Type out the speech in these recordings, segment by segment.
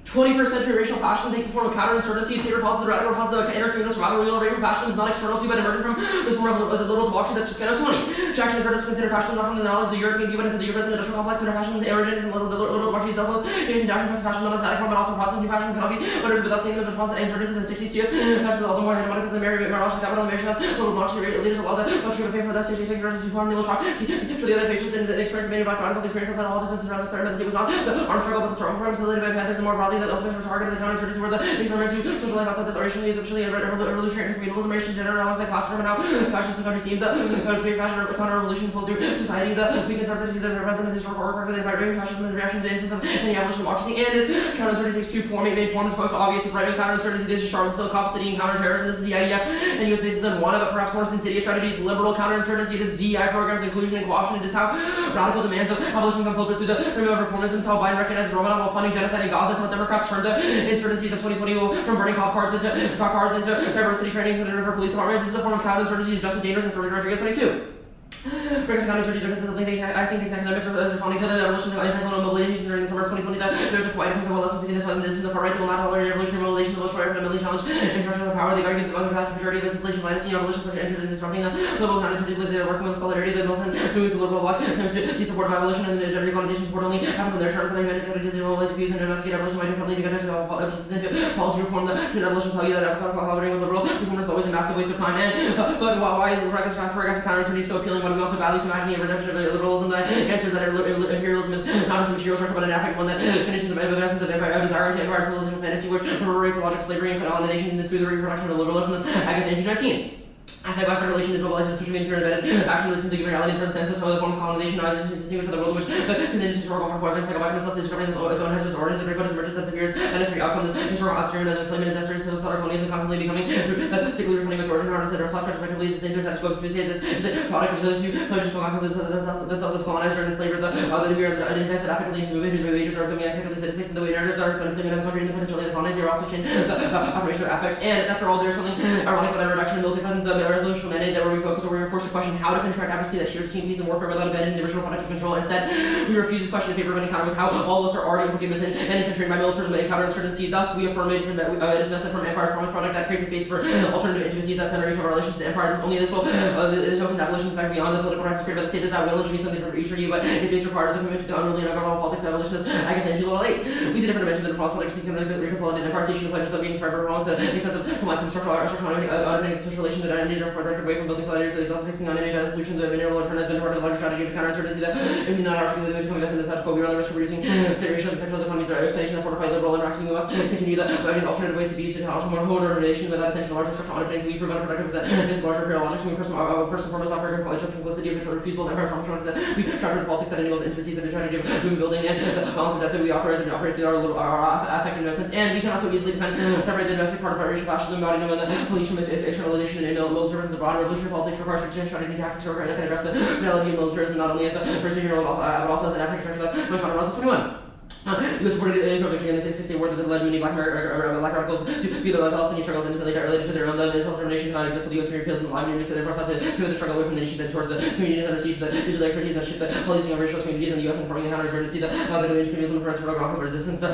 21st century racial fascism takes the form of counterinsurgency, state responses, radical response to inter-communal survival. Real racial fascism is not external to, but emerging from this form of a little debauchery that's just kind of 20. Jackson and Curtis consider fascism not from the knowledge of the European view, but into the European industrial complex, where fascism originates in little debauchery itself. Using Jackson fascism not as static form, but also processing new fascism cannot be understood without seeing them as response to insurgency in the 60s years. Fascism is all the more hegemonic because the Marshall capital and American little debauchery leaders allowed the luxury of paying for that state taking versus to form the shock. See, show the other patients in the experience of many black radicals, experience of all this and rather threat, but it was not the armed struggle, but the struggle for facilitated by Panthers and more broadly the ultimate target of the counterinsurgency were the informers who social life outside this racially is officially a revolutionary communalism, racial general, alongside class and now fascists in the country seems that create fashion counter-revolution full through society that we can start to see the representative historical order of the entire fascism and the reaction to the instance of any abolition of democracy. And this counterinsurgency takes two main forms, most obvious with right-wing counterinsurgency. This is Charlottesville, Cop City, and counterterrorism. This is the IDF and US bases on one of, but perhaps more insidious strategies. Liberal counterinsurgency. This DEI programs, inclusion and co-option. It is how radical demands of abolition come filtered through the framework of reformism. How Biden recognizes Ramadan while funding genocide in Gaza. How Democrats turned the insurgencies of 2020 from burning cop cars into diversity training for police departments. This is a form of counterinsurgency. It's just as dangerous as Rodriguez 22. Breaks counterinsurgency defenses. I think academics are responding to the abolition of anti-colonial mobilization during the summer of 2020 that there's a quite well less than this the far right will not tolerate revolutionary mobilization. The destroyer fundamentally challenge instruction of power. They argue that the vast majority of this inflation minus the abolition such entered in disrupting the liberal counterinsurgency. They're working with solidarity. The militant who is the liberal bloc claims to be supportive of abolition, and the gender connotation support only happens on their terms. That managed to zero like diffuse and investigate abolition might probably negate into policy reform. The abolition tell you that collaborating with liberal reform is always a massive waste of time. And but why is the progressive counterinsurgency so appealing when we also value to imagine a redemption of liberalism? The answer is that imperialism is not just a material structure, but an affect one that conditions the essence of empire, desire into empire, civilization, fantasy, which perpetuates the logic of slavery and colonization, and this through the reproduction of liberalism. This Agatha engine 19. As psychological relation is mobilized and socially embedded action with the given reality in terms of this other form of colonization, not distinguished from the world in which the continued historical performance, psychological itself is discovering its own has its origin, the great but its emergence that appears a necessary outcome. This historical experiment as enslavement is necessary to the slaughter colonialism constantly becoming cyclically returning its origin, harness that reflect retrospectively is the same to status quo. This is a product of those who pleasures focus on themselves as colonized or enslaved, the invested affectively into movement whose wages are becoming effectively statistics, and the way narratives are considering as a country independently the colonies. They are also changing the affirmation of affects. And after all, there's something ironic about a reduction in military presence of a resolution mandate that where we focus or we were forced to question how to contract advocacy that shares team peace and warfare without abandoning the original product of control. Instead, we refuse this question of paper of an encounter with how all of us are already implicated within and constrained by militarism and counterinsurgency. Thus, we affirm it is invested from empire's promised product that creates a space for alternative intimacies that center each of our relations to the empire. This opens abolition back beyond the political rights created by the state that will introduce something for each of you, but its base requires a commitment to the unruly and ungovernable politics of abolitionists. Agatha and July 8. We see different dimensions in the promise politics seeking to reconcile an empire station pledges that being forever promised the extensive compliance and structural undertakings of social relations that are an are for directed away from building solidarity. So there's also fixing on any solution to the mineral return has been part of the larger strategy of counterinsurgency that if we not articulate to invest in the status quo, we run the risk of reducing segregation of the sexual economies. Our explanation that fortified liberal and practicing we must continue the alternative ways to be used to challenge more whole organization without attention to larger structural underpinnings. We prevent productive is that this larger imperial logic. We first and foremost offer a college of simplicity of control refusal of empire from that we chapter politics that enables intimacies of the strategy of movement building and the balance of depth that we operate through our affective investments. And we can also easily separate the domestic part of our racial fascism about knowing the police from its externalization and militarism abroad. Revolutionary politics requires strategy tactics that can address the reality of militarism not only as the first hero but also as an African structure that's much harder. 21. You supported Israel victory in the 60 war that led many black radicals to view the Palestinian struggles intimately related to their own self-determination cannot exist with the U.S. imperialism and live unity, so therefore sought to pivot the struggle away from the nation towards the communities under siege, the Israeli expertise and shift the policing of racial communities in the U.S. and forming a counterinsurgency, the communism for of resistance, the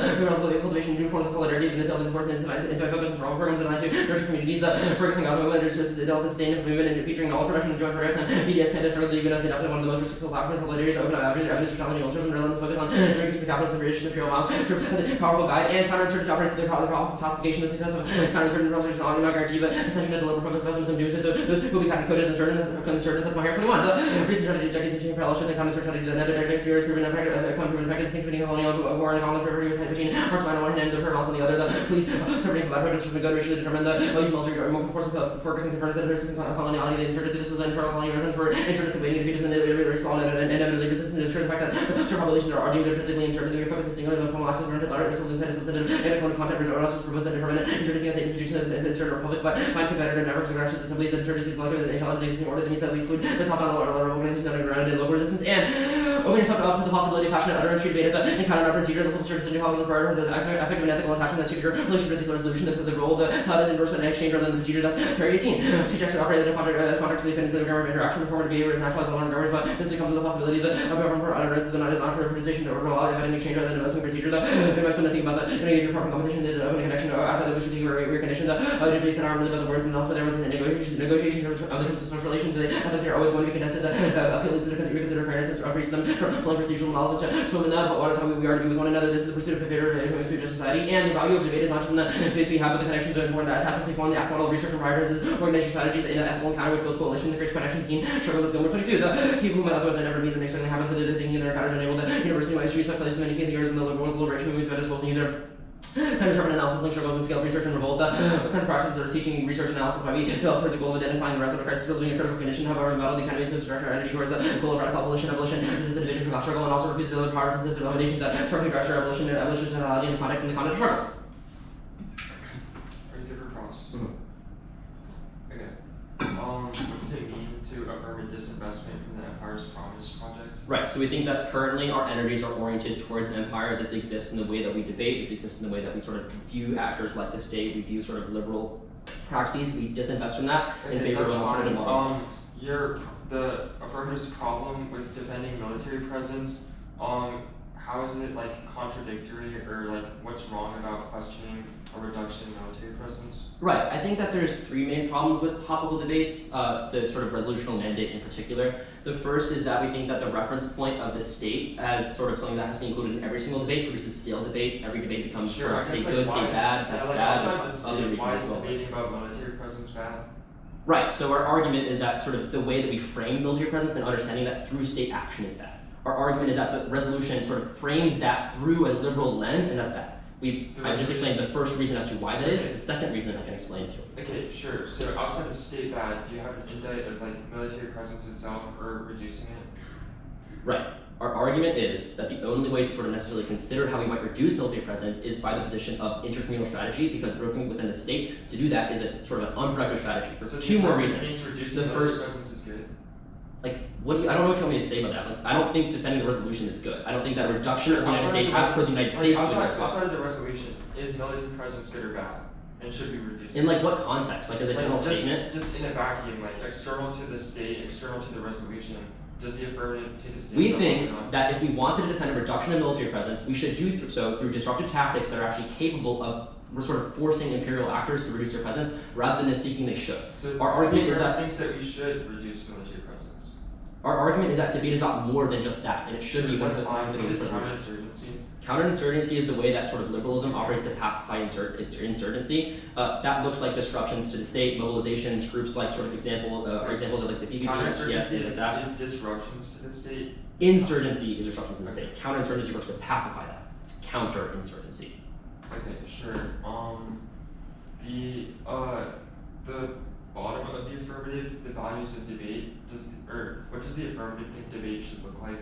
cultivation of new forms of solidarity, the detailed importance into focus on survival programs and to nurture communities, the Ferguson Gaza movement, the Delta sustained movement, and featuring all production of joint progress and BDS Panther struggle, the U.S. adopted one of the most restrictive platforms solidarities, open up evidence for challenging militarism, relentless focus on increasing the capitalist liberation of imperial bounds as a powerful guide, and counterinsurgency operates through the process of pacification. The success of counterinsurgency process not guarantee, but essentially the liberal purpose of pessimism doing so to those who will be coded as insurgents. That's my hair 21. The recent strategy decades into parallel show the counterinsurgency to another decade experience proven effective distinction between colonial war and colonial revolution between March on one hand and the prevalence on the other. The police separating combat protesters from the good racially determined the use military or multiple forces of Ferguson confirms that persistent coloniality they inserted. This was internal colonial residents were inserted combating defeated and they saw and inevitably resistant to the fact that the certain populations are deemed intrinsically inserted. They were focusing singularly on formal access rented large inside a substantive and content for also proposed and permanent insurgency as an institution that is inserted republic, but find competitor networks and grassroots assemblies that insurgencies longer than intelligence in order to meet that we include the top down lower organizations that are grounded in local resistance. And Open yourself up to the possibility of passionate utterance, treat debate as an encounter, not procedure. The full decision calling this part has the effective and ethical attachment that your relationship with the resolution of the role of the how does inverse and exchange rather than the procedure. That's period 18. Teach actually operate in context to the offending grammar of interaction, performative behavior is natural like the learned grammars, but this comes with the possibility that utterance is not for representation that overall if an exchange rather than developing procedure. That it makes one to think about that. Engage your proper competition is open connection outside of which we recondition the debates that aren't really about the words themselves, but they're within the negotiations of the terms of social relations. As like they're always going to be contested. Appealing to reconsider fairness for them from procedural analysis to swim in that, but what is how we are to be with one another. This is the pursuit of favor of to just society, and the value of debate is not just in the base we have, but the connections that inform that attachment we form the ask model of research and prioritizes organization strategy in an ethical encounter which builds coalition that creates connection team struggles with number 22. The people who might otherwise never meet the next thing they happen to the thinking in their encounters enable the university history stuff places many years in the world liberation movements that is supposed to use their time to sharpen analysis, link struggles, and scale research and revolt. What kinds of practices are teaching research analysis why we develop towards the goal of identifying the rest of the crisis, building a critical condition, however, in battle, the economy is to direct our energy towards the goal of radical abolition, resist the division from class struggle, and also refuse the other power consistent validations that strongly drives our abolitionality in the context of struggle. Are you good for cross? Okay. What does it mean to affirm a disinvestment from the Empire's Promise project? Right, so we think that currently our energies are oriented towards the empire. This exists in the way that we debate, this exists in the way that we sort of view actors like the state, we view sort of liberal practices, we disinvest from that in favor of an alternative model. The affirmative's problem with defending military presence, how is it like contradictory or like what's wrong about questioning a reduction in military presence? Right, I think that there's three main problems with topical debates, the sort of resolutional mandate in particular. The first is that we think that the reference point of the state as sort of something that has to be included in every single debate produces stale debates. Every debate becomes state good, state bad, that's bad, there's other reasons as well. Why is debating about military presence bad? Right, so our argument is that sort of the way that we frame military presence and understanding that through state action is bad. Our argument is that the resolution sort of frames that through a liberal lens, and that's bad. I've just explained the first reason as to why that is. The second reason I can explain if you want. Okay, sure. So outside of state bad, do you have an indictment of like military presence itself or reducing it? Right. Our argument is that the only way to sort of necessarily consider how we might reduce military presence is by the position of intercommunal strategy, because working within the state to do that is a sort of an unproductive strategy for two more reasons. The first presence is good. Like, I don't know what you want me to say about that. Like, I don't think defending the resolution is good. I don't think that reduction of the United States as per the United States is good. Outside of the resolution, is military presence good or bad? And should be reduced? In like what context? Like as a general statement? Just in a vacuum, like external to the state, external to the resolution. Does the affirmative take a stance? We think that if we wanted to defend a reduction in military presence, we should do so through disruptive tactics that are actually capable of sort of forcing imperial actors to reduce their presence rather than seeking they should. So our argument is that thinks that we should reduce military presence. Our argument is that debate is about more than just that, and it should be one of the things that we counterinsurgency. Counterinsurgency is the way that sort of liberalism operates to pacify insurgency. That looks like disruptions to the state, mobilizations, groups like sort of examples of like the PPP. Counterinsurgency is disruptions to the state. Insurgency is disruptions to the state. Counterinsurgency works to pacify that. It's counterinsurgency. Okay, sure. The bottom of the affirmative, the values of debate, what does the affirmative think debate should look like,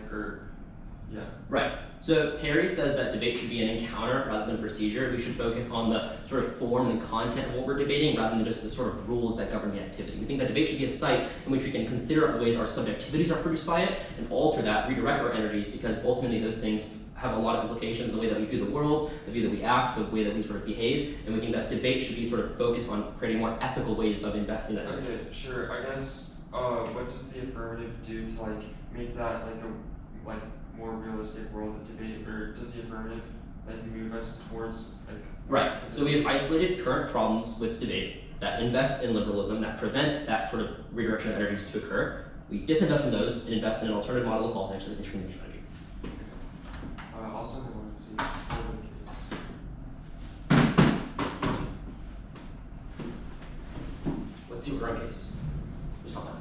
Right. So Harry says that debate should be an encounter rather than a procedure. We should focus on the sort of form and content of what we're debating rather than just the sort of rules that govern the activity. We think that debate should be a site in which we can consider the ways our subjectivities are produced by it and alter that, redirect our energies, because ultimately those things have a lot of implications in the way that we view the world, the way that we act, the way that we sort of behave, and we think that debate should be sort of focused on creating more ethical ways of investing that energy. Okay, sure. I guess what does the affirmative do to like make that like a more realistic world of debate, or does the affirmative like move us towards like right? So we have isolated current problems with debate that invest in liberalism, that prevent that sort of redirection of energies to occur. We disinvest from those and invest in an alternative model of politics with a intercommunal strategy. Also, I wanted to see let's see what current case. Just not that.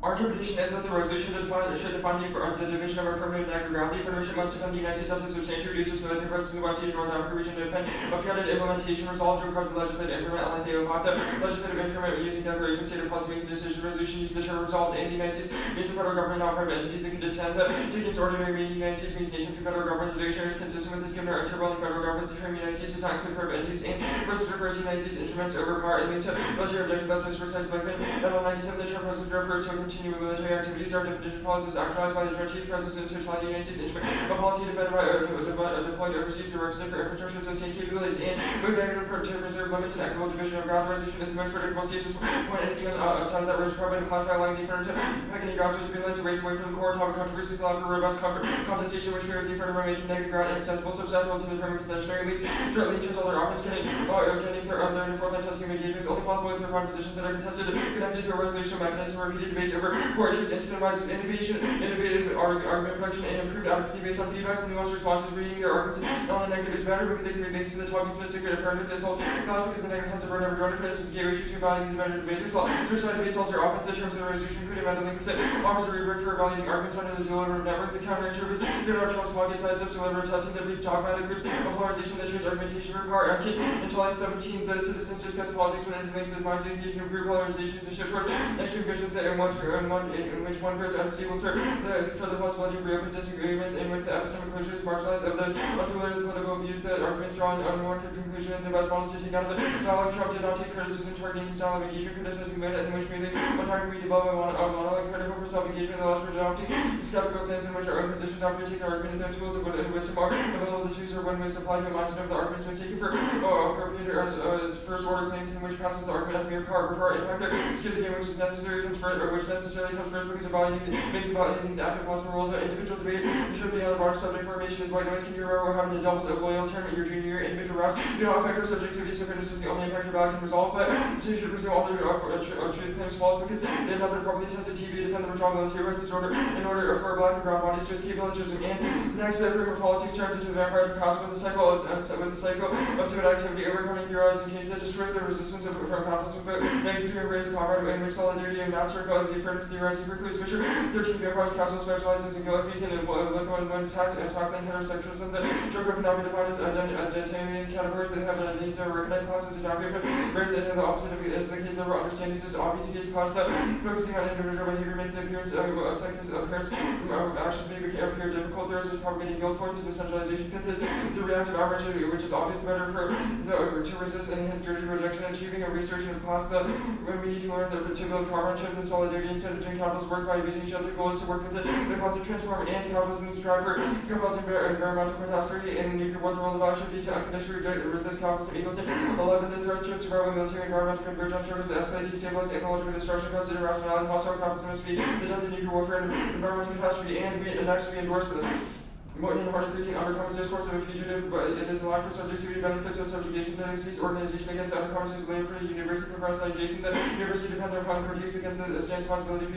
Our interpretation is that the resolution should define the division of affirmative and negative ground. The affirmative must defend the United States up to substantially reduce its military presence in the West Asian North Africa region to defend a founded implementation resolved requires the legislative increment LSA 05. The legislative increment using declaration state of policy making decision resolution use the term resolved in the United States means the federal government, not private entities that can detend that taking ordinary meaning United States means nation through federal government. The dictionary is consistent with this given our interval in federal government. The term United States does not include private entities and versus refers to United States instruments over power and linked to military objective thus was precise Blackman. Medal 97 the term presence refers to a continuing military activities. Our definition follows is actualized by the Joint Chiefs presence in totality United States instrument. A policy defended by deployed overseas to requisite for infrastructure to sustain capabilities and move negative to preserve limits and equitable division of ground. The resolution is the most predictable stasis point anything else outside of that range provided in class by allowing the affirmative pecking grounds which have been placed erased away from the core topic controversies allowed for robust contestation which favors the affirmative by making negative ground inaccessible substantial to the permanent concessionary leaks. Directly in terms of their offense getting their own and forthright testing of engagement is only possible with refined positions that are contested connected to a resolution mechanism or repeated debates over core issues incentivizes innovation, innovative argument production, and improved advocacy based on feedbacks and nuanced responses. Reading their arguments not only negative is better because they can be linked to the talking specific affirmatives itself. Not because the negative has a burden of ground fitness is a gateway to evaluating the better debate result. To side debates also are often the terms of the resolution including meddling with it. Offers a rubric for evaluating arguments under the deliberative network. The counter interprets good our Trump's pocket side subs deliberative testing that reads dogmatic groups of polarization that trains argumentation for power. In July 17, the citizens discussed politics when interlinked with minds engaging of group polarizations and shift towards extreme visions that in which one grows unstable for the possibility of reopened disagreement in which the epistemic closure is marginalized of those unfamiliar with political views that arguments draw an unwarranted conclusion and the best model to take out of the dialogue. Trump did not take criticism targeting his style of engagement, criticizing the in which merely one time we develop a monologue critical for self-engagement and the last for adopting skeptical stance in which our own positions after taking argument and the tools of wisdom are available to choose or when we supply to a mindset of the arguments mistaken for appropriate as first order claims in which passes the argument as mere power before our impact there skip the game which is necessary comes first or which necessarily comes first because makes evaluating the active possible role of the individual debate should be on the broader subject formation is white noise can you remember having the doubles of loyal term in your junior year individual routes do not affect our subjectivity so criticism is the only impact your ballot can resolve but so you should presume all the truth claims false because they have not been properly tested TV to defend the withdrawal military presence in order for black and brown bodies to escape militarism and next the framework of politics turns into the vampire chaos with the cycle of civil activity overcoming theorizing change that destroys the resistance from capitalism but negatively embrace the comrade in which solidarity and mass circle of the affirmative theorizing precludes Fisher 13 vampires council specializes in guilt weekend and look when attacked heterosexualism that joke cannot be defined as identitarian categories that have needs of recognized classes and not be race and the opposite of is the case of understandings is obvious case class that focusing on individual behavior makes the appearance of psychics appearance actions may appear difficult. There is propagating guilt fourth is the centralization fifth is the reactive average which is obviously better for to resist any hysteria rejection achieving a research in class that when we need to learn to build comradeship and solidarity instead of doing capitalist work by abusing each other. The goal is to work with the class to transform and capitalism to strive for capitalism environmental catastrophe and the nuclear war. The role of our should be to unconditionally resist capitalism equals 11 the threats to survival military environmental convergence struggles escalate destabilize ecological destruction cause irrationality hostile capitalism speed the death of nuclear warfare and environmental catastrophe and next we endorse Morton and Hardy 13 undercommons discourse of a fugitive, but it is allowed for subjectivity benefits of subjugation that exceeds organization against undercommons is laid for the university provides Jason that university depends upon critiques against the stance possibility of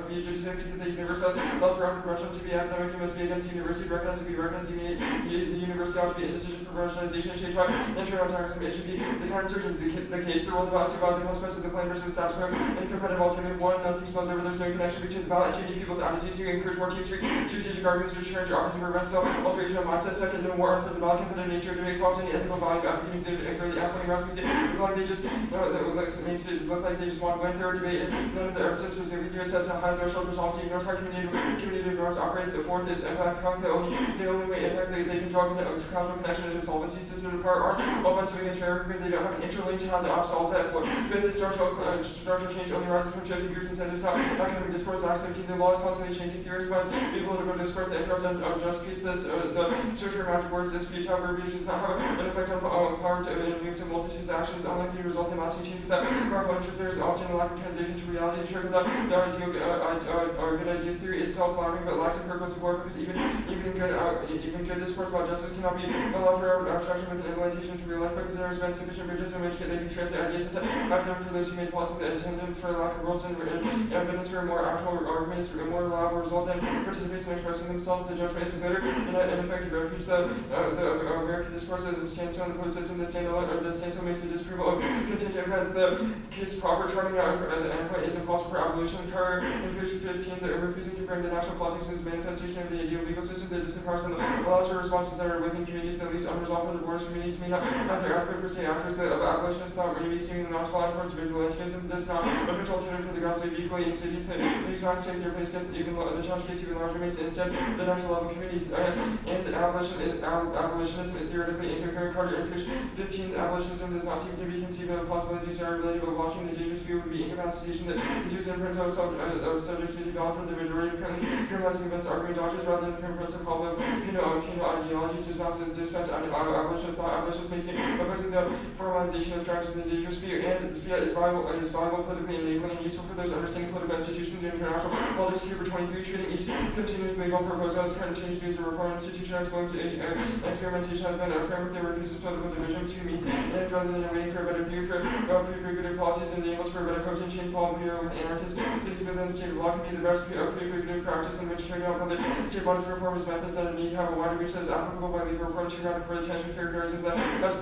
fugitivity to the university allows for progression to be academic and must be against the university recognized to be recognized the university ought to be a decision for professionalization and shade by internal terrorism. It should be the counterinsurgency the case the role of the ballot about the consequences of the plan versus status quo and competitive alternative one nothing spells over there's no connection between the ballot and changing people's attitudes to encourage more teams strategic arguments which encourage often to prevent alteration of mindset. Second, no war for the ballot competitive nature to make problems any ethical value advocating for the affluent routes makes it look like they just makes it look like they just want to win third debate and none of the evidence specifically do it sets a high threshold for solvency ignores how community norms operates. The fourth is impact count the only way impacts they can draw causal connection into solvency system to power are offensive against fair because they don't have an interlink to how the opposite solves that. Fifth is structural change only rises from shifting groups incentives how academic discourse acts 17 the law is constantly changing theory response political discourse that interrupts unjust peace the social magic words is futile verbiage does not have an effect on power to moves and multitudes of actions unlikely to result in lasting change without powerful interest. There is often a lack of translation to reality. True without the ideal good ideas theory is self-flattering but lacks empirical support because even good discourse about justice cannot be allowed for abstraction with an implementation to real life because there has been sufficient bridges in which they can translate ideas into academic for those who made policy that intended for lack of rules and evidence for a more actual arguments for a more reliable result than participants in expressing themselves. The judgment is a better clear and effective refuge. The American discourse as it stands on the post-system, the standstill makes the disapproval of contingent events. The case proper charting out the endpoint is impossible for abolition. Carr in page 15, the refusing to frame the national politics as manifestation of the ideal legal system that disempowers and allows for responses that are within communities that leaves unresolved for the borders. Communities may not have their adequate for state actors. The abolition is not really seeming not flying towards vigilantism. That's not a potential alternative for the grounds of equally in cities that makes not take their place against even the challenge case even larger makes instead the national level communities and the abolitionism is theoretically incoherent. Carter in page 15, abolitionism does not seem to be conceived of the possibility of desirability, but watching the dangerous view would be incapacitation that is used in print of subjectivity valid for the majority of currently criminalizing events arguing dodges rather than confronts a problem of penal ideologies does not dispense abolitionist thought. Abolitionist makes opposing the formalization of structures in the dangerous view, and fiat is viable politically enabling and useful for those understanding political institutions and international politics. Here for 23, treating each continuous legal proposal as kind of change views of reform institution exposed to experimentation has been a framework that refuses political division to means and rather than waiting for a better view for prefigurative policies and enables for a better coaching change policy with anarchists cities within state law can be the best prefigurative practice in which carrying out other state bodies reformist methods that need to have a wider reach that is applicable by legal reform to rather for the attention characterizes that as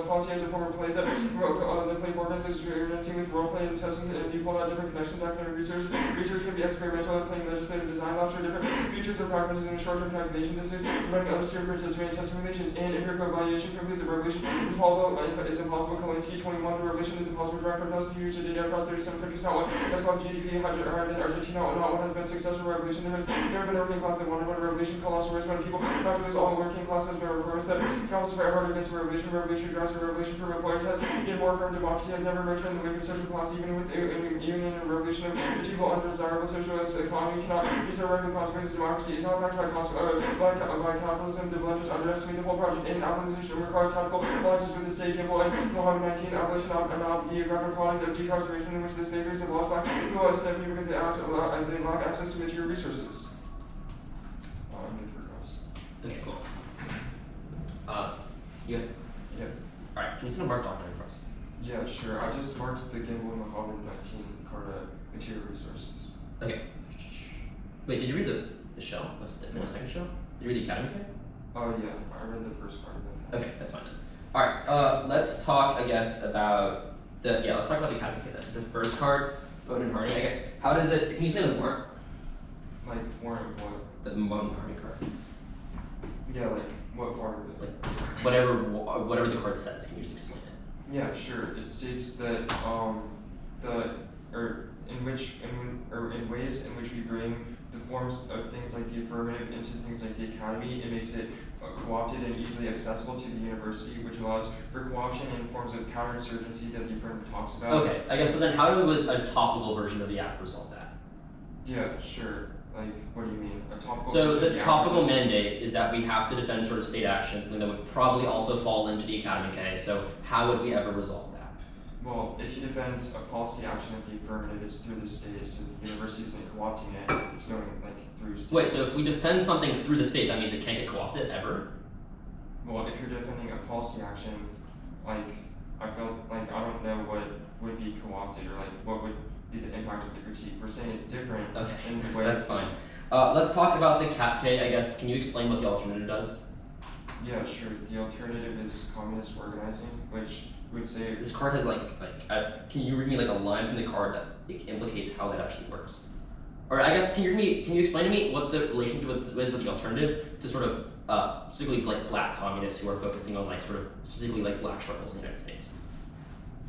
policy as a form of play that the play forms is experimenting with role play and testing and you pull out different connections. Academic research can be experimental and playing legislative design labs for different features of practices in short-term calculation. This is learning others to participate in testing relations and empirical evaluation concludes that revolution is impossible. Kalinsky 21, the revolution is impossible. Derived from thousands of years of data across 37 countries. Not one has called GDP higher than Argentina. Not one has been successful revolution. There has never been a working class that wanted one revolution. Colossal race when people not to lose all the working class has been reformers that counts for ever against a revolution. Revolution drives a revolution from employers has been more firm. Democracy has never emerged in the wake of social collapse. Even in a revolution of achievable undesirable socialist economy cannot be so regular consequences. Democracy is not backed by capitalism. The blunders underestimate the whole project. And abolition requires tactical alliances with the state. Gimbal and Mohammed 19 abolition not be a graphic product of decarceration in which the slavers have lost black people as simply because they lack access to material resources. Okay, cool. You good? Yep. Alright, can you send a mark document across? Yeah, sure. I just marked the Gimbal and Mohammed 19 Carta material resources. Okay. Wait, did you read the shell? The second shell? Did you read the Academy Care? Oh yeah, I read the first part of it. Okay, that's fine then. Alright, let's talk, I guess, about let's talk about the Academy Care then. The first card, vote and harmony, I guess, how does it, can you explain the warrant? Like, warrant what? The vote and harmony card. Yeah, like, what part of it? Like, whatever the card says, can you just explain it? Yeah, sure. It states that, in ways in which we bring the forms of things like the affirmative into things like the academy, it makes it co-opted and easily accessible to the university, which allows for co-option in forms of counterinsurgency that the affirmative talks about. Okay, I guess so then how would a topical version of the act resolve that? Yeah, sure. Like, what do you mean? A topical So version of the the topical act? mandate is that we have to defend sort of state action, something that would probably also fall into the Academy K. So how would we ever resolve that? Well, if you defend a policy action of the affirmative, it's through the state, so the university isn't co-opting it, it's going like through state. Wait, so if we defend something through the state, that means it can't get co-opted ever? Well, if you're defending a policy action, like, I felt like I don't know what would be co-opted or like what would be the impact of the critique. We're saying it's different Okay, in the way. that's fine. Let's talk about the Cap K, I guess. Can you explain what the alternative does? Yeah, sure. The alternative is communist organizing, which would say. This card has can you read me like a line from the card that implicates how that actually works? Or I guess can you explain to me what the relationship is with the alternative to sort of specifically like black communists who are focusing on like sort of specifically like black struggles in the United States?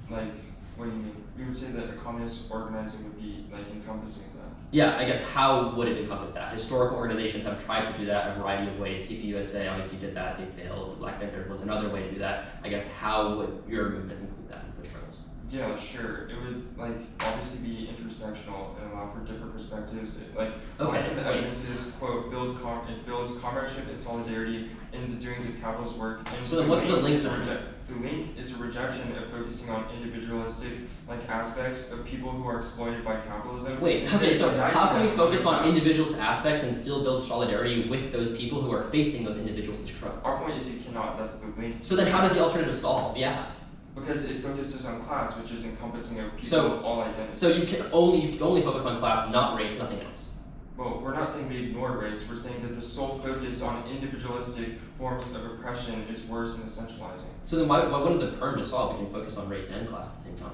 Like, what do you mean? We would say that a communist organizing would be like encompassing that. Yeah, I guess how would it encompass that? Historical organizations have tried to do that a variety of ways. CPUSA obviously did that, they failed. Black Panther was another way to do that. I guess how would your movement include that in the struggles? Yeah, sure. It would like obviously be intersectional and allow for different perspectives. Like Okay, one of the wait. evidence is quote it builds comradeship and solidarity in the doings of capitalist work. And So then what's the link then? The link is a rejection of focusing on individualistic like aspects of people who are exploited by capitalism. Wait, okay, so how can we focus on individualist aspects and still build solidarity with those people who are facing those individualistic struggles? Our point is you cannot. That's the link. So then how does the alternative solve? Yeah. Because it focuses on class, which is encompassing of people So- of all identities. So you can only focus on class, not race, nothing else. well, we're not saying we ignore race, we're saying that the sole focus on individualistic forms of oppression is worse than essentializing. So then why wouldn't the perm just solve? We can focus on race and class at the same time.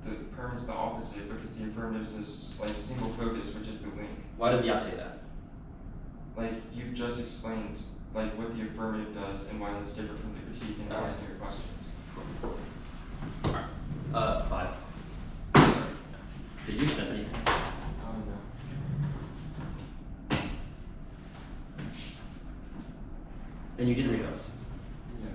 The perm is the opposite because the affirmative is like single focus, which is the link. Why does the app say that? Like you've just explained like what the affirmative does and why that's different from the critique and asking your questions. Alright. 5. Sorry. Did you send anything? Oh no. And you didn't read it. Yeah.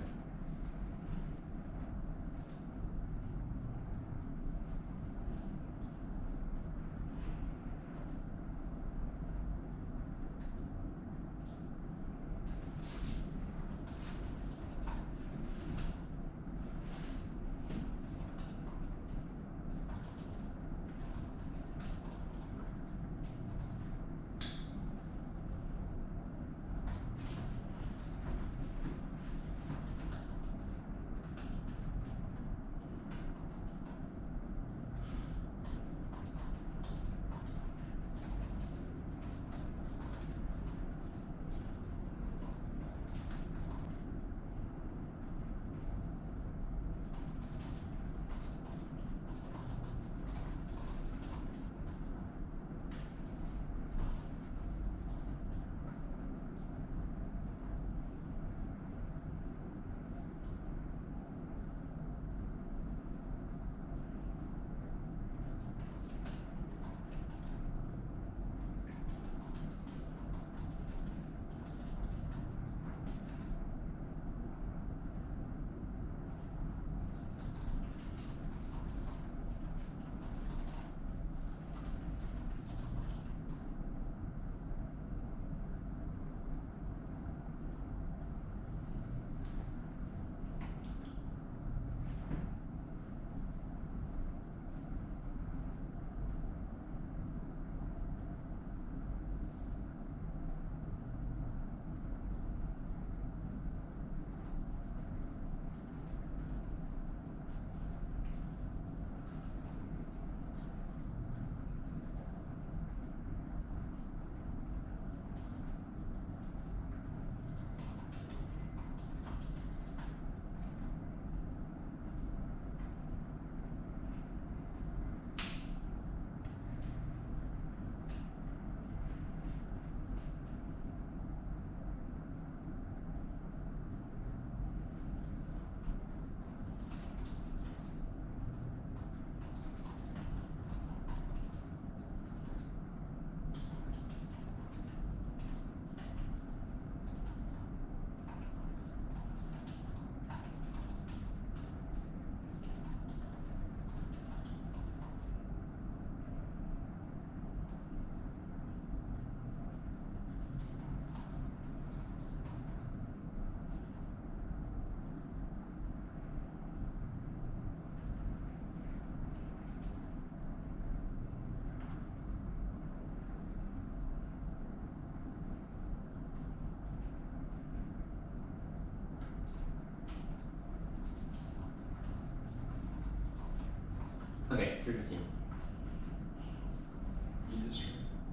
Okay, 3:15.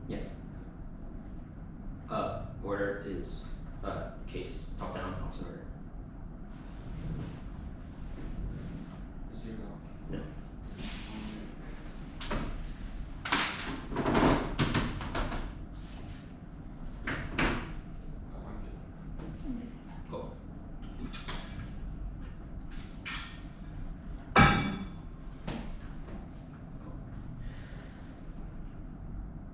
Yeah. Order is case, top down, opposite order. 0. No. Cool.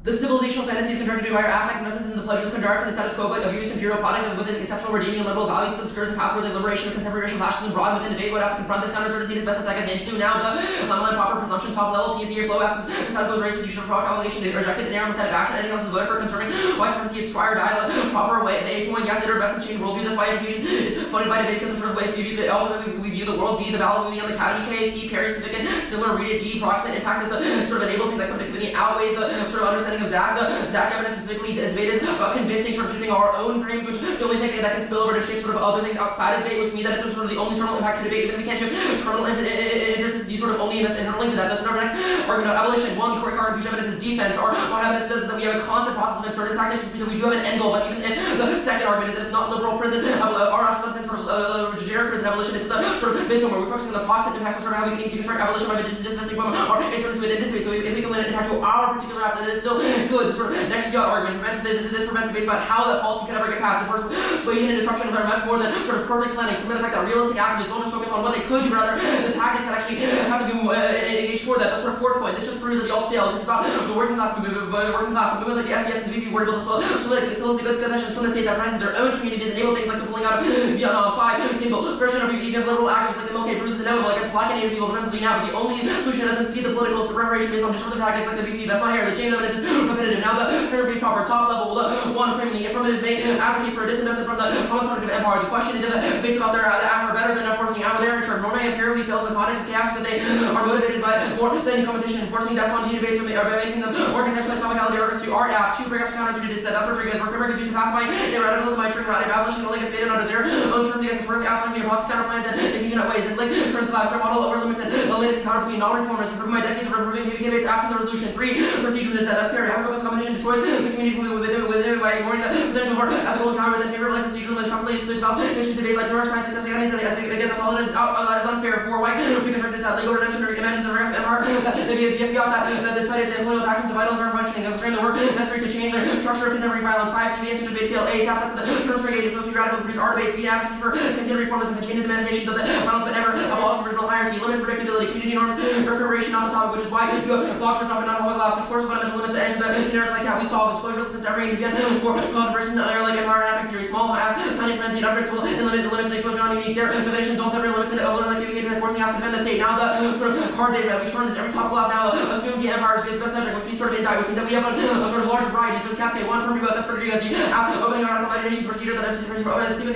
The civilizational fantasies contracted by our affect and essence in the pleasures contrived from the status quo of use imperial product with its exceptional redeeming and liberal values obscures the path towards the liberation of contemporary racial fascism broad within debate what have to confront this counterinsurgency as best as I can hinge through now the line proper presumption top level PNP flow absence beside those races you should provoke obligation rejected and err on the side of action anything else is voted for concerning white supremacy its try or die proper way the 8th point yes it are best change worldview that's why education is funded by debate because it's sort of way if you view the ultimately we view the world v the value we on the academy KC Perry civic and similar read it D proximate impacts as a sort of enables things like subjectivity outweighs sort of understanding setting of Zach evidence specifically debate is about convincing sort of shifting our own frames, which the only thing that can spill over to shape sort of other things outside of debate, which means that it's sort of the only terminal impact to debate, even if we can't shift terminal interests, you sort of only invest internally to that. That's another argument about abolition. One, correct argument evidence is defense, or what evidence does is that we have a constant process of inserted tactics, which means that we do have an end goal, but even if the second argument is that it's not liberal prison, or after defense sort of generic prison abolition, it's the sort of misnomer. We're focusing on the proximate impacts of sort of how we can deconstruct abolition by dismissing from our instruments within this way. So if we can limit impact to our particular app, then it is still good. The sort of next argument this prevents debates about how that policy can ever get passed. Of course, persuasion and disruption are much more than sort of perfect planning. Remember the fact that realistic activists don't just focus on what they could do, but rather the tactics that actually have to be engaged for that. That's sort of fourth point. This just proves that the alt fail. It's just about the working class movement, movements like the SDS and the VP were able to solicit good concessions from the state that protected their own communities, enable things like the pulling out of Vietnam, 5, Kimball, expression of even liberal activists like the MLK Bruce inevitable against black and native people preemptively now, but the only solution doesn't see the political reparation based on disruptive tactics like the VP. That's not here. The chain of evidence is repetitive. Now the current free proper top level, the one framing the affirmative debate, advocate for a disinvestment from the post-productive empire. The question is if the debates about their act are better than enforcing out their term. Normally apparently fails in the context of chaos because they are motivated by more than competition, forcing depths onto debates by making them more contextualized comicality or to art app. Two paragraphs counter to this. That's what triggers where framework is used to pacify radicalism by turning radical abolition only gets made under their own terms against the outlining your policy counterplans and execution ways. And like turns class their model over limited counter between non-reformers and proven by decades of removing KVK debates absent the resolution. 3, procedure is that's period. Having focused competition destroys the community within by ignoring the potential for ethical encounter with favor like procedural and completely excludes issues debate like neuroscience and testing as again the college is unfair. 4, white reconstruct this legal redemption or imagine the rest of empire if you got that this fight is political actions of vital and functioning concerning the work necessary to change their structure of contemporary violence. 5, TV answers debate field. 8, task sets the terms for engagement supposed to be radical produce our debates. B, advocacy for continued reforms and changes and manifestations of the violence but never abolish the original hierarchy. Limits predictability, community norms, recuperation on the topic, which is why you have blockers not non-public labs, which force fundamental limits to enter the generics like how we solve disclosure since every individual for controversy like empire and affect theory. Small apps, tiny plans need unpredictable and limit the limits of exposure non unique. Their definitions don't separate limits into overload like KVK forcing us to defend the state. Now the sort of card data we turn this every topical app now assumes the empire is best metric, which we sort of indict, which means that we have a sort of large variety. With cap K, 1 from about that sort of the app opening our imagination procedure that is a sequence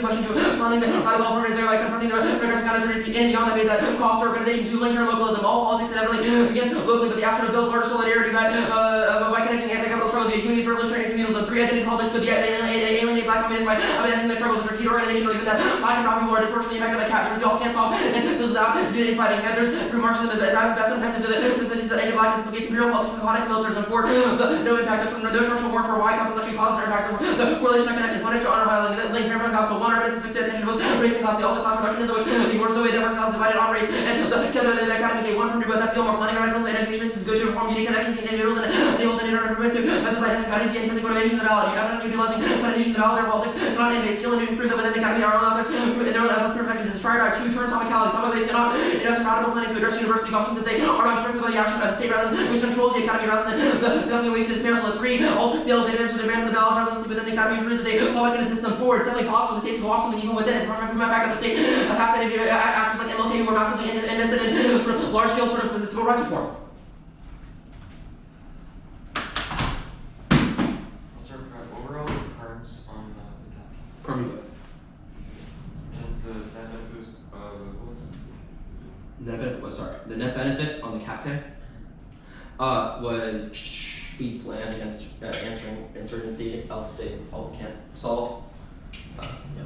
question to planning the radical form is there by confronting the regressive counter-tendency in beyond that way that co-ops organization to link localism. All politics inevitably begins locally, but the app sort of builds larger solidarity by connecting anti-capital struggles via humanity, revolutionary communalism. 3, identity politics could alienate black communities by abandoning their struggles with their key organization, or even that black and brown people are disproportionately impacted by cap. The results can't solve, and this is out unity fighting. And there's through Marxism the best effective to the cities that anti-blackness implicates imperial politics in the context of militarism. 4, the no impact, no structural work for why capital actually causes their impacts. The correlation of connection, punish to honor violating, link member class. So 1, evidence to attention to both race and class. The also class reductionism, which ignores the way that working class is divided on race. And the academy K, 1 from but that's Gilmore. Planning radical education is good to reform unique connections between individuals and enables and permissive methods by how the intrinsic motivation of the ballot. You have to utilizing connotation of the ballot, their politics, not inmates. Still and prove that within the academy our own authors in their own ethical effectiveness is try to 2, turn topicality. Topicality cannot invest in radical planning to address university options that they are not strictly by the action of the state rather than which controls the academy rather than the discussing ways to dismantle it. 3, all fails they advance with their ban for the ballot relevancy within the academy proves that they fall back into the system. 4, it's definitely possible for the state to go off something even within it from the fact that the state assassinated actors like MLK who were massively invested in sort of large scale sort of civil rights reform. Overall terms on the cap. Permutive. And the net benefit was what was it? Net benefit was the net benefit on the cap K was we plan against answering insurgency, else state all can't solve. Yeah.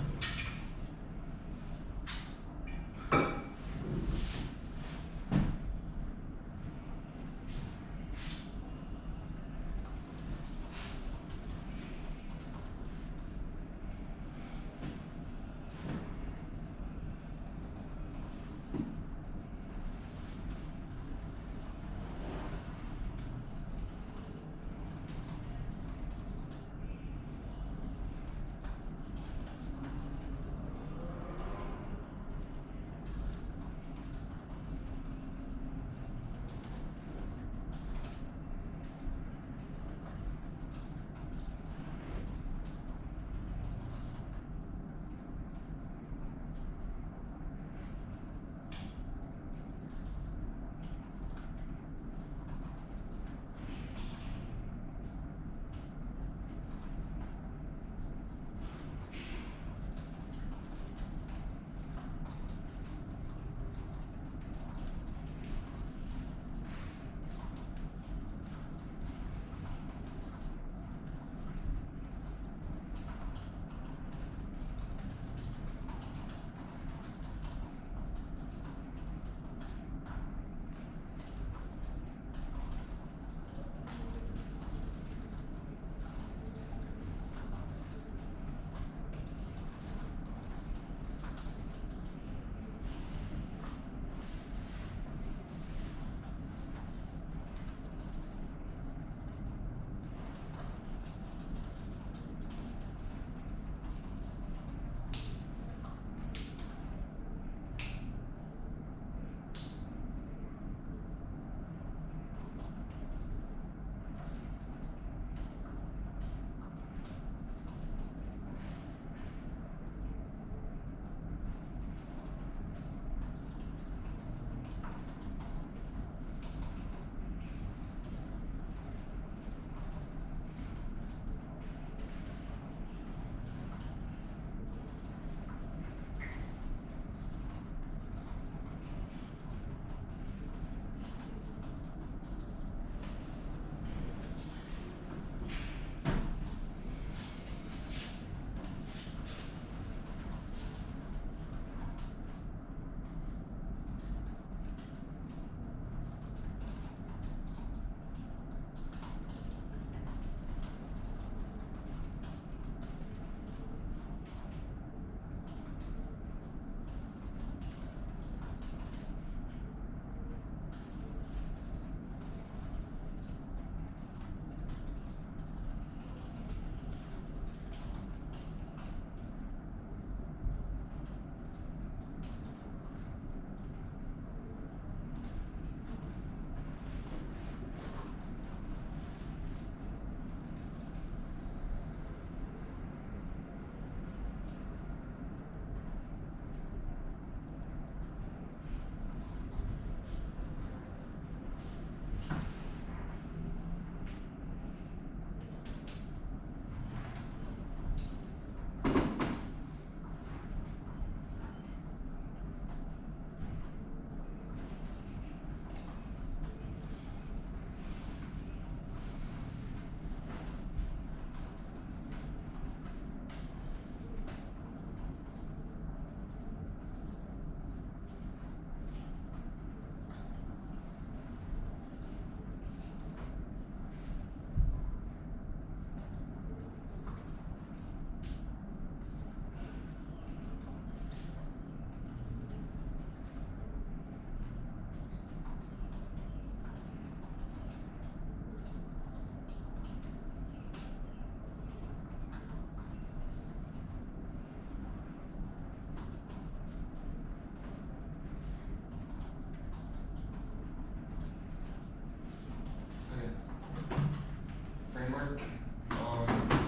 framework,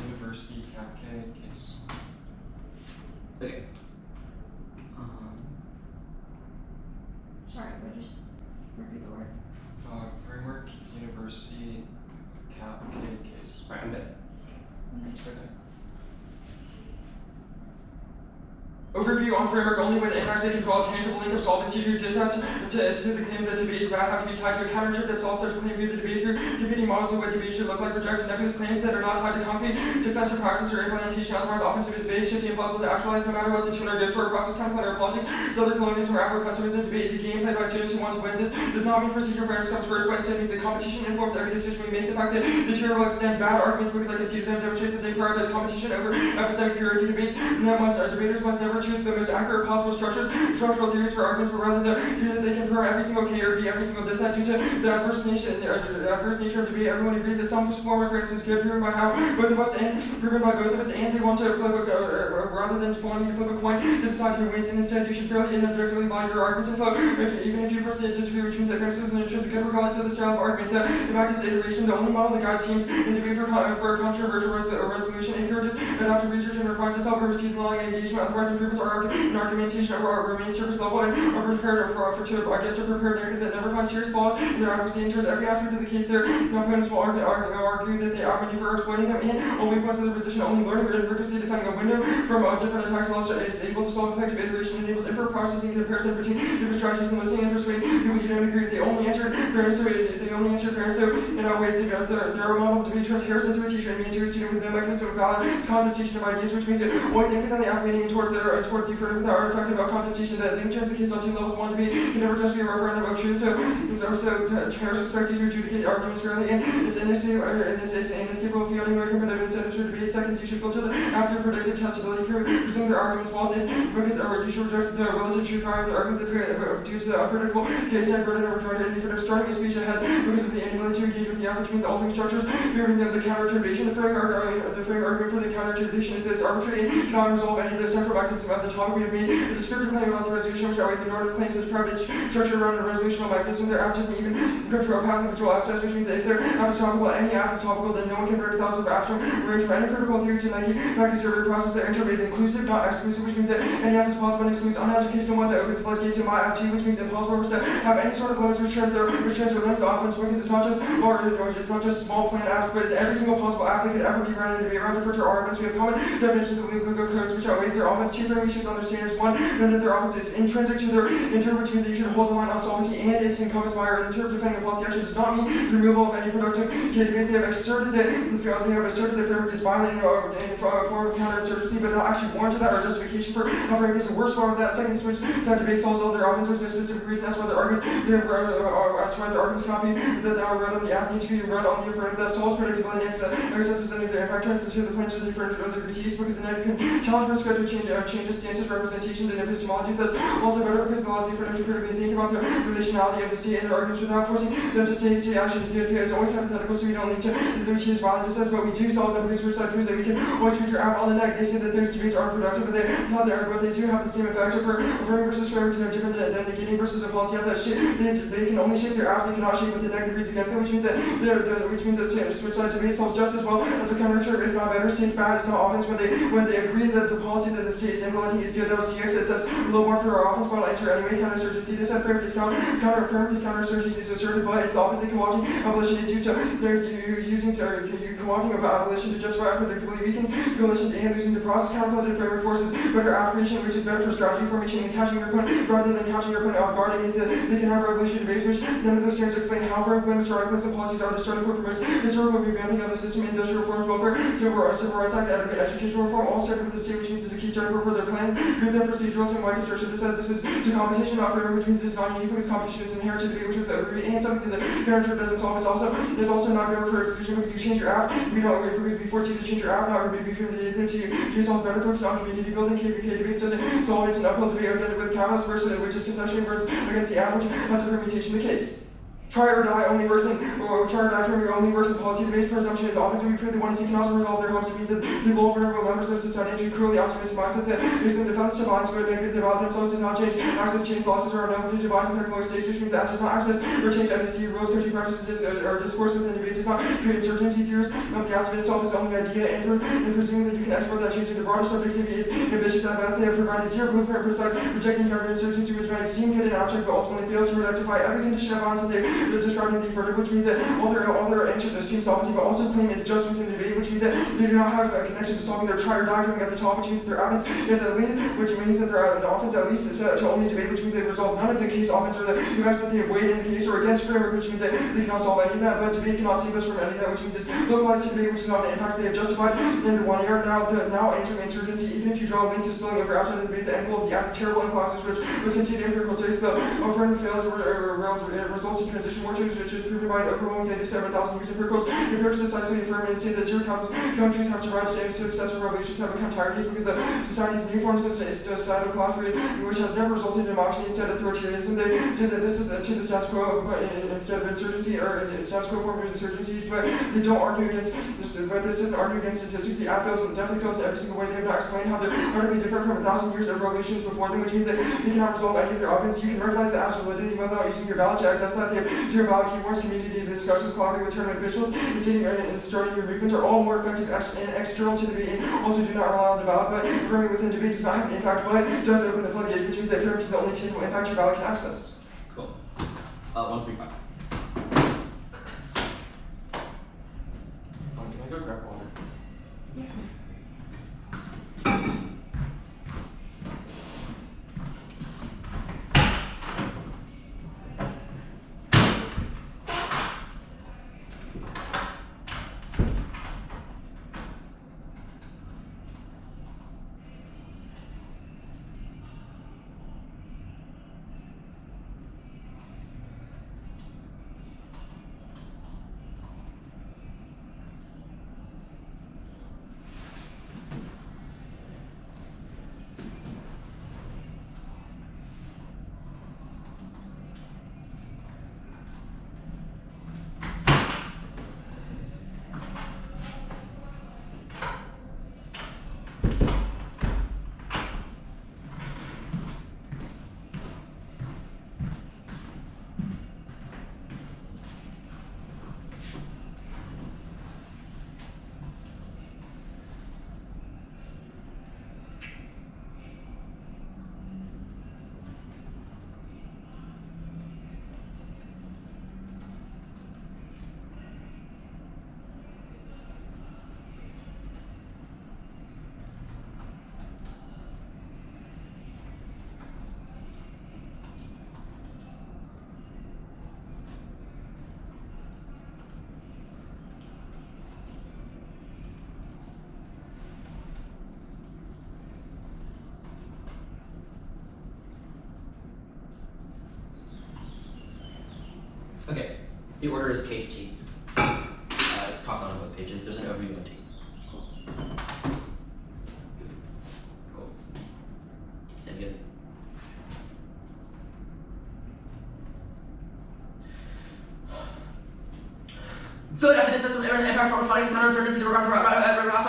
university cap K case. Okay. Sorry, but just repeat the word. Framework, university cap K case. Alright, I'm good. Okay. Overview on framework. Only when impacts they can draw a tangible link of solvency to dissent to the claim that debate is bad have to be tied to a counterchip that solves such a claim via the debate through competing models of what debate should look like, rejects nebulous claims that are not tied to concrete defensive praxis or implementation, otherwise offensive is vague, shifty, impossible to actualize no matter what the tuner goes for. Process contemplator politics, Southern colonialism or Afro-pessimism. Debate is a game played by students who want to win. This does not mean procedural fairness comes first, but instead means that competition informs every decision we make. The fact that the tuner will extend bad arguments because I concede them demonstrates that they prioritize competition over epistemic purity. Debaters must never choose the most accurate possible structural theories for arguments, but rather the theory that they can prove every single K or B, every single dissent. Due to the adverse nature of debate, everyone agrees that some form of fairness is good, proven by both of us, and they want to flip rather than wanting to flip a coin to decide who wins, and instead you should fairly and objectively value your arguments and flow, even if you personally disagree, which means that fairness is an intrinsic good regardless of the style of argument. In fact, is iteration, the only model that guides teams in debate for a controversial resolution, encourages adaptive research and refines itself or receives long engagement, otherwise improvements are in argumentation or remain surface level and are prepared against a prepared narrative that never finds serious flaws in their advocacy. Enters every aspect of the case, their opponents will argue that they outmaneuver or exploiting them, and only points of the position, only learning or rigorously defending a window from different attacks unless it is able to solve effective iteration, enables infer processing comparison between different strategies and listening and persuading people you don't agree with. They only answer fairness, so in outweighs their model of debate turns Harrison into a teacher and me into a student with no mechanism of valid contestation of ideas, which makes it always infinitely affiliating towards the affirmative without our effective contestation. That link turns the case on two levels. One, debate can never just be a referendum of truth, so Harris expects you to adjudicate arguments fairly, and it's inescapable fielding where competitive incentives for debate. Seconds, you should filter the after predicted testability proof, presume their arguments false, and because you should reject the relative truth value of the arguments due to the unpredictable case and burden of rejoinder in the effort of starting a speech ahead because of the inability to engage with the effort, which means the altering structures, favoring them the counter-interpretation. The framing argument for the counter-interpretation is that it's arbitrary and cannot resolve any of the central mechanisms of the topic we have made. The descriptive claim about the resolution, which outweighs the normative claims as private, is structured around a resolutional mechanism. Their app doesn't even control paths and control app test, which means that if their app is topical, any app is topical, then no one can predict thousands of apps from range from any critical theory to Nike. Nike server process their interface is inclusive, not exclusive, which means that any app is possible and excludes uneducational ones that opens the floodgates to my app too, which means impossible for us to have any sort of limits, which turns or limits offense, because it's not just small planned apps, but it's every single possible app that could ever be run in a debate round. Different to our arguments, we have common definitions of legal codes, which outweighs their offense. Two variations on their standards. One, that their offense is intrinsic to their inter, which means that you should hold the line on solvency, and it's encompassed by our inter defending a policy action does not mean the removal of any productive candidates. They have asserted that framework is violent in form of counterinsurgency, but not actually warranted that or justification for framework is the worst form of that. Second switch side debate solves all their offenses for specific reasons. That's why their arguments copy that are read on the app need to be read on the affirmative. That solves predictability and accesses any of their impact turns into the plans of the affirmative or the critiques, because the net can challenge perspective changes stances, representation, and epistemologies. That's also better because it allows the affirmative to critically think about the relationality of the state and their arguments without forcing them to state actions. It's always hypothetical, so we don't need to choose violent dissents, but we do solve them because we're side proves that we can always feature app on the neck. They say that those debates aren't productive, but they do have the same effect. For affirming versus frameworks are different than negating versus a policy app. That shit, they can only shape their apps, they cannot shape what the negative reads against them, which means that switch side debate solves just as well as a counterchip, if not better. State bad is not offense when they agree that the policy that the state is implementing is good. That was CX that says low bar for our offense, but I'll enter anyway. Counterinsurgency, this affirmative is counterinsurgency is asserted, but it's the opposite. Co-opting abolition is used to co-opting about abolition to justify unpredictably weakens coalitions and losing the process. Counterpositive framework forces better application, which is better for strategy formation and catching your opponent rather than catching your opponent off guard. It means that they can have revolution debates, which none of those terms explain how firm limits, radicalism, policies are the starting point for most historical revamping of the system, industrial reforms, welfare, civil rights act, educational reform, all started with the state, which means it's a key starting point for their plan. Group them procedurals and wide construction. This is to competition, not framework, which means it's not unique because competition is inherent to debate, which is the root and something that the counterchip doesn't solve. It's also not good for exclusion because you change your app. Because we force you to change your app, not remove you from the to yourself better focus on community building. KPK debates doesn't solve. It's an uphill debate argued with catalyst which is contesting against the app, which has a permutation of the case. Try or die only person, which chart affirming only works in policy debates. Presumption is often we prove they want to see can also resolve their harms. It means that the low vulnerable members of society into cruelly optimistic mindsets that makes them defense to violence, but negative about themselves does not change. Access change losses are inevitably devised in technical states, which means that does not access or change amnesty rules, country practices, or discourse within debate does not create insurgency. Theories of the activist itself is only idea, and presuming that you can export that change into broader subjectivity is ambitious at best. They have provided zero blueprint precise, rejecting counterinsurgency, which might seem good in abstract, but ultimately fails to rectify every condition of violence that they describe in the affirmative, which means that all their answers assume sovereignty, but also claim it's just within the debate, which means that they do not have a connection to solving their try or die from at the top, which means that their offense is at least, which means that their offense at least is to only debate, which means they resolve none of the case offense or the events that they have weighed in the case or against framework, which means that they cannot solve any of that, but debate cannot save us from any of that, which means it's localized to debate, which is not an impact they have justified in the 1 year. Now entering insurgency, even if you draw a link to spilling over outside of the debate, the end goal of the act is terrible in classes, which was conceded empirical studies. The affirmative fails or results in transition warfare, which is proven by an overwhelming data set of 1,000 years empiricals. Empirics precisely affirm and say that zero countries have survived successful revolutions have become tyrants because the society's new forms of societal class which has never resulted in democracy instead of authoritarianism. They say that this is to the status quo instead of insurgency or status quo form of insurgency, but they don't argue against this. But this doesn't argue against statistics. The app definitely fails in every single way. They have not explained how they're utterly different from 1,000 years of revolutions before them, which means that they cannot resolve any of their arguments. You can recognize the app's validity without using your ballot to access that. They have zero ballot keywords, community discussions, collaborating with tournament officials, and starting your movements are all more effective and external to debate and also do not rely on the ballot, but affirming within debate does not have an impact, but does open the floodgates, which means that affirming is the only tangible impact your ballot can access. Cool. 135. Can I go grab water? Yeah. Okay, the order is case T. It's talked on both pages. There's an overview on T. Cool. Cool. Sound good? Good evidence that empires from fighting counterinsurgency that requires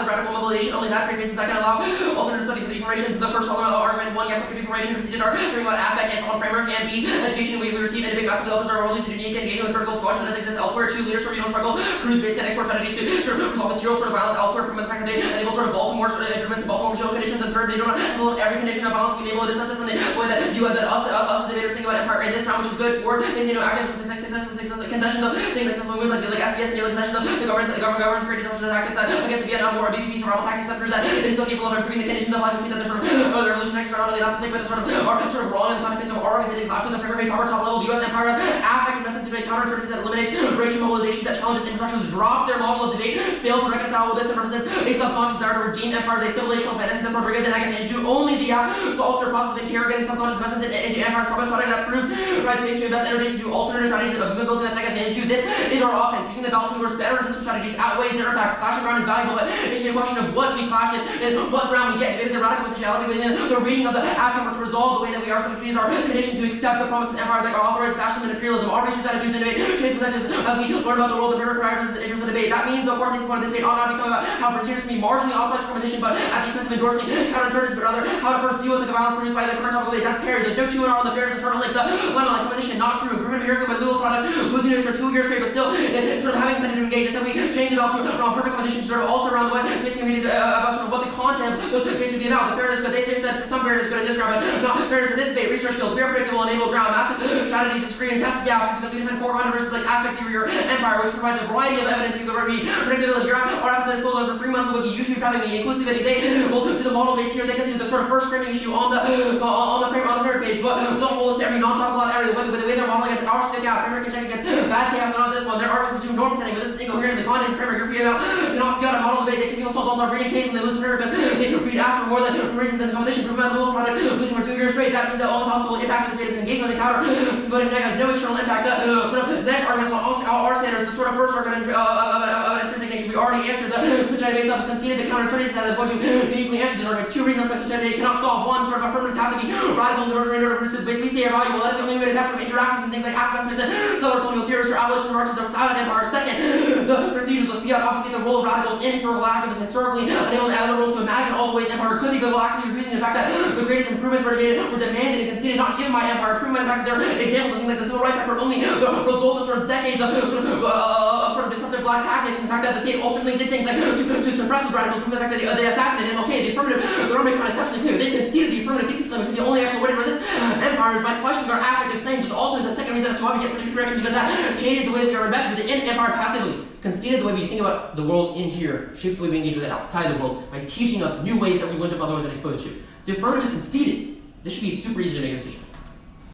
radical mobilization. Only that creates bases that can allow alternative studies of the information. The first element of argument: 1, yes, active information preceded our hearing about affect and on framework, and B, education we receive and debate massively alters our roles into unique engagement with critical squash that exists elsewhere. 2, leadership regional struggle, crews based on export entities to resolve material sort of violence elsewhere from the fact that they enable sort of Baltimore improvements in Baltimore material conditions. And 3rd, they do not handle every condition of violence. We enable it assess it from the way that us as debaters think about empire in this round, which is good. 4, they say no active concessions of things like moves like SDS, the concessions of the government's creative options and tactics that against the Vietnam War, BPP survival tactics that prove that it is still capable of improving the conditions of life, which means that they're sort of the revolutionary are not only not to think, but it's sort of wrong in the context of our organizing class with the framework of our top level U.S. empire has affect investments to make counterinsurgency that eliminates racial mobilization that challenges infrastructures, drop their model of debate, fails to reconcile with this and represents a subconscious desire to redeem empires, a civilizational fantasy that's Rodriguez and Agatha only the solves their process of interrogating subconscious investments into empires, promise that proves right face to invest energies into alternative strategies of building that's Agatha. This is our offense, using the not to endorse better resistance strategies outweighs their impacts. Clashing ground is valuable, but it should be a question of what we clash and what ground we get. It is a radical potentiality within the reading of the aftermath to resolve the way that we are sort of these are conditioned to accept the promise of empire that are authorized fascism and imperialism. Our research attitudes and debate change perspectives as we learn about the world and never priorities the interest of debate. That means, of course, this point of this debate ought not become about how procedures can be marginally optimized for competition, but at the expense of endorsing counterinsurgents, but rather how to first deal with the violence produced by the current topical debate. That's Perry. There's no 2 and R on the fair's internal link. The lemon like competition, not true. Proven empirical by Lewis product, losing it for 2 years straight, but still sort of having something to engage. Instead, we change it about around perfect competition, sort of also around what debates can be about sort of what the content of those debates should be about. The fairness good. They say that for some fairness good in this ground, but not fairness for this debate. Research skills, very predictable, enable ground, massive strategies to screen and test the gap because we defend core content versus like affect theory or empire, which provides a variety of evidence you can read. Predictability. Our absence schools for 3 months of wiki. You should be having the inclusivity. They will do the model debates here. They consider the sort of first framing issue on the framework page. But don't hold us to every non-topical area with the way they're modeling against our stick gap. Framework can check against bad chaos, not this one. Their arguments assume norm setting, but this is incoherent in the context framework. You're free about not got a model debate. They can people solve don't reading case when they lose framework because they read ask for more than reasons than the competition. Prevent the little product losing for 2 years straight. That means that all possible impact of the debate is engagement in the counter. Voting neg has no external impact. Sort of next arguments on our standards. The sort of first argument of an intrinsic nature. We already answered the switch debate stuff. Conceded the counter-intrinsic status. What you uniquely answered the arguments. 2 reasons why switch debate cannot solve. 1, sort of affirmatives have to be radical in order to produce the debates we say are valuable. That is the only way to test from interactions and things like activism and settler colonial theorists or abolition Marxism outside of empire. 2nd, the procedures of fiat obfuscate the role of radicals in historical activism. Historically, enable the liberals to imagine all the ways empire could be good while actually refusing the fact that the greatest improvements were debated, were demanded and conceded, not given by empire. Proven by the fact that there are examples of things like the civil rights act were only the result of sort of decades of sort of disruptive black tactics, and the fact that the state ultimately did things like to suppress those radicals, from the fact that they assassinated MLK. The affirmative, the Romans are exceptionally clear. They conceded the affirmative thesis claim, which was the only actual way to resist empires by questioning our affective claims, which also is the second reason that's why we get such a correction, because that changes the way we are invested in empire passively. Conceded the way we think about the world in here, shapes the way we engage with it outside the world by teaching us new ways that we wouldn't have otherwise been exposed to. The affirmative is conceded. This should be super easy to make a decision.